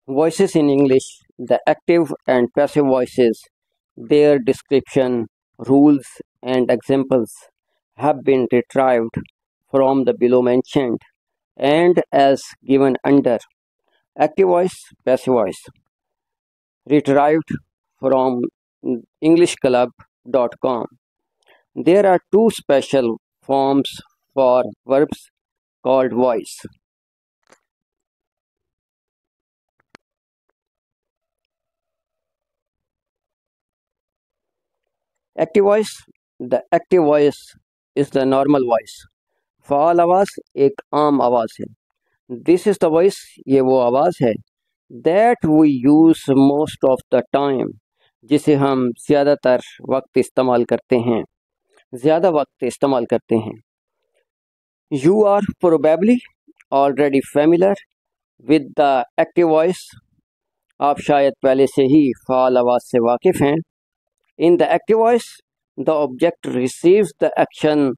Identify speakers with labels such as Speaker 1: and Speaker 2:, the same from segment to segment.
Speaker 1: Voices in English, the active and passive voices, their description, rules, and examples have been retrieved from the below mentioned and as given under active voice, passive voice, retrieved from englishclub.com. There are two special forms for verbs called voice. Active voice, the active voice is the normal voice. फाल आवाज़ एक आम आवाज़ है. This is the voice, ये वो आवाज़ है. That we use most of the time, जिसे हम ज़्यादातर वक्त इस्तेमाल करते हैं, ज़्यादा वक्त इस्तेमाल करते हैं. You are probably already familiar with the active voice. आप शायद पहले से ही फाल आवाज़ से वाकिफ़ हैं. In the active voice the object receives the action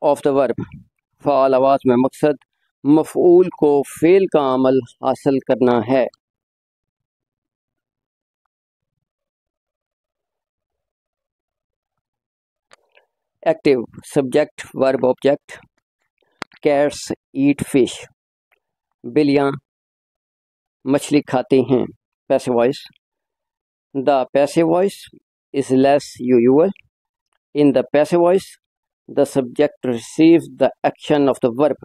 Speaker 1: of the verb. Fall आवाज़ में मकसद मफ़ऊल को फ़ेल का अमल हासिल करना है. Active subject verb object. Cats eat fish. बिल्लियाँ मछली खाती हैं. Passive voice. The passive voice is less usual. In the passive voice the subject receives the action of the verb.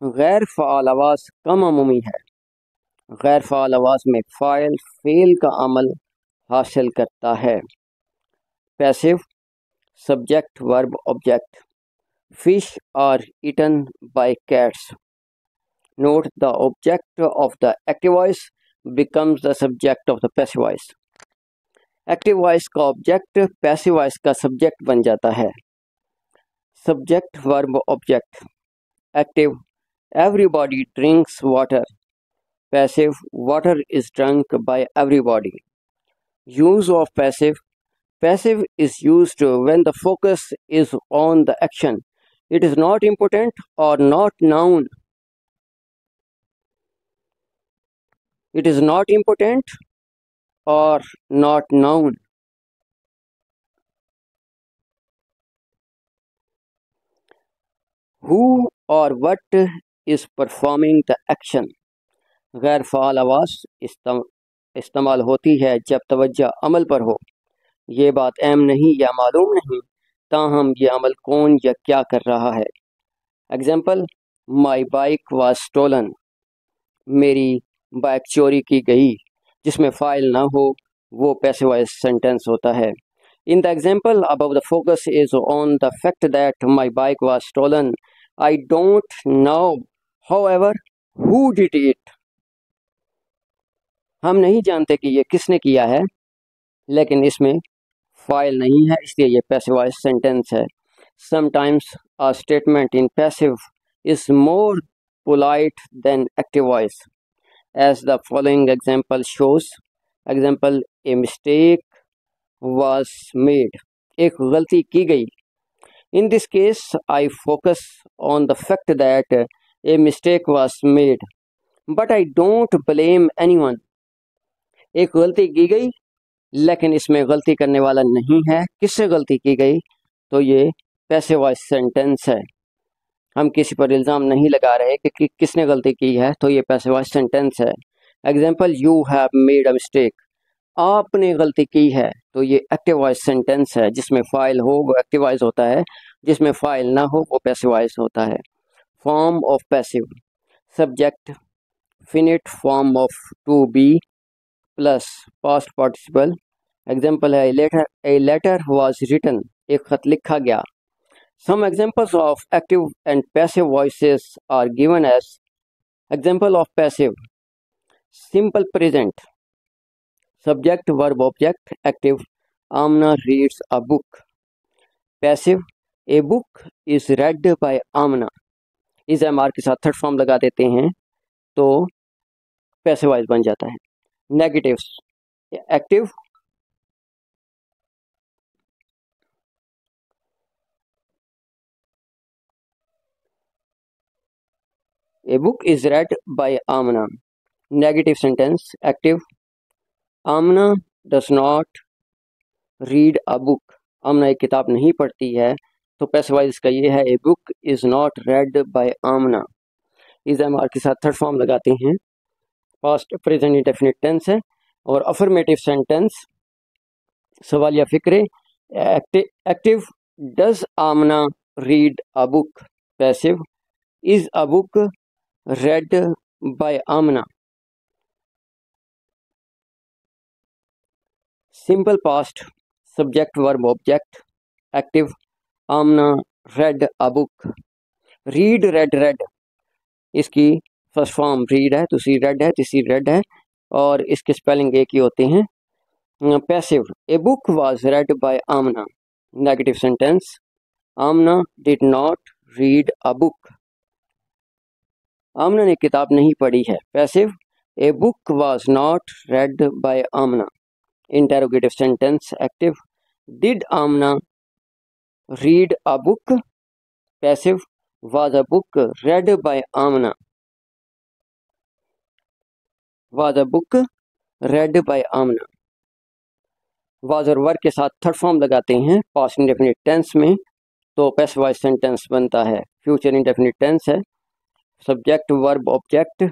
Speaker 1: गैर फ़ाल आवाज़ कम अमूमी है. गैर फ़ाल आवाज़ में फ़ाइल फ़ेल का अमल हासिल करता है. Passive subject verb object. Fish are eaten by cats. Note the object of the active voice becomes the subject of the passive voice. Active voice का ऑब्जेक्ट पैसिव वॉइस का subject बन जाता है. Subject verb object. Active everybody drinks water. Passive water is drunk by everybody. Use of passive. Passive is used when the focus is on the action. It is not important or not noun. It is not important or not noun. Who or what is performing the action? गैर fall आवाज़ इस्तेमाल होती है जब तवज्जो अमल पर हो. ये बात अहम नहीं या मालूम नहीं, ताहम ये अमल कौन या क्या कर रहा है. Example, my bike was stolen. मेरी बाइक चोरी की गई. जिसमें फ़ाइल ना हो वो पैसिव वॉइस सेंटेंस होता है. In the example above the focus is on the fact that my bike was stolen. I don't know however who did it. हम नहीं जानते कि ये किसने किया है, लेकिन इसमें फाइल नहीं है, इसलिए ये पैसिव वॉइस सेंटेंस है. Sometimes a statement in passive is more polite than active voice, as the following example shows. Example, a mistake was made. एक गलती की गई. In this case, I focus on the fact that a mistake was made, but I don't blame anyone. एक गलती की गई, लेकिन इसमें गलती करने वाला नहीं है. किससे गलती की गई? तो ये पैसिव वॉइस सेंटेंस है. हम किसी पर इल्ज़ाम नहीं लगा रहे कि किसने गलती की है, तो ये पैसिव वॉइस सेंटेंस है. Example, you have made a mistake. आपने गलती की है, तो ये एक्टिव वॉइस सेंटेंस है. जिसमें फाइल हो वो एक्टिव वॉइस होता है, जिसमें फाइल ना हो वो पैसिव वॉइस होता है. Form of passive. Subject finite form of to be plus past participle. Example है, ए लेटर वाज रिटन. एक खत लिखा गया. Some examples of active and passive voices are given as example of passive. Simple present. Subject, verb, object. Active. Amna reads a book. Passive. A book is read by Amna. इस MR के साथ third form लगा देते हैं तो passive voice बन जाता है. Negatives. Active a book is read by Amna. Negative sentence active, Amna does not read a book. Amna एक किताब नहीं पढ़ती है, तो पैसिव वॉइस का ये है a book is not read by Amna. Is am are के साथ थर्ड फॉर्म लगाते हैं, पास्ट प्रेजेंट इंडेफिनिट टेंस है। और अफर्मेटिव सेंटेंस सवाल या फिक्रे, active does Amna read a book. Passive is a book read by Amna. Simple past subject verb object, active Amna read a book. Read read read, इसकी first form read है, दूसरी red है, तीसरी रेड है, और इसके स्पेलिंग एक ही होते हैं। Passive a book was read by Amna. Negative sentence Amna did not read a book. Amna ने किताब नहीं पढ़ी है। Passive a book was not read by Amna. Interrogative sentence active did Amna read a book. Passive was a book read by Amna. Was a book read by Amna. Was और verb के साथ third form लगाते हैं पास्ट इंडेफिनिट टेंस में, तो passive voice sentence बनता है। Future indefinite tense है, subject verb object,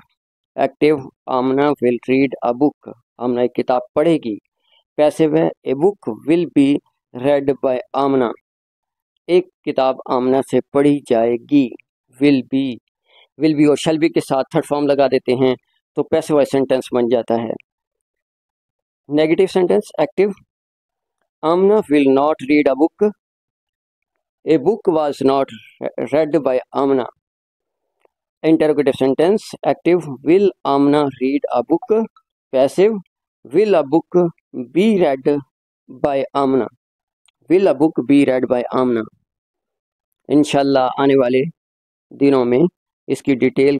Speaker 1: active Amna will read a book. Amna एक किताब पढ़ेगी। पैसिव है a book will be read by Amna. एक किताब आमना से पढ़ी जाएगी। विल बी और शैल बी के साथ थर्ड फॉर्म लगा देते हैं, तो पैसिव वॉइस सेंटेंस बन जाता है। Negative sentence active Amna will not read a book. A book was not read by Amna. Interrogative sentence active will Amna read a book. Passive will a book be read by Amna. Will a book be read by Amna. इंशाल्लाह आने वाले दिनों में इसकी detail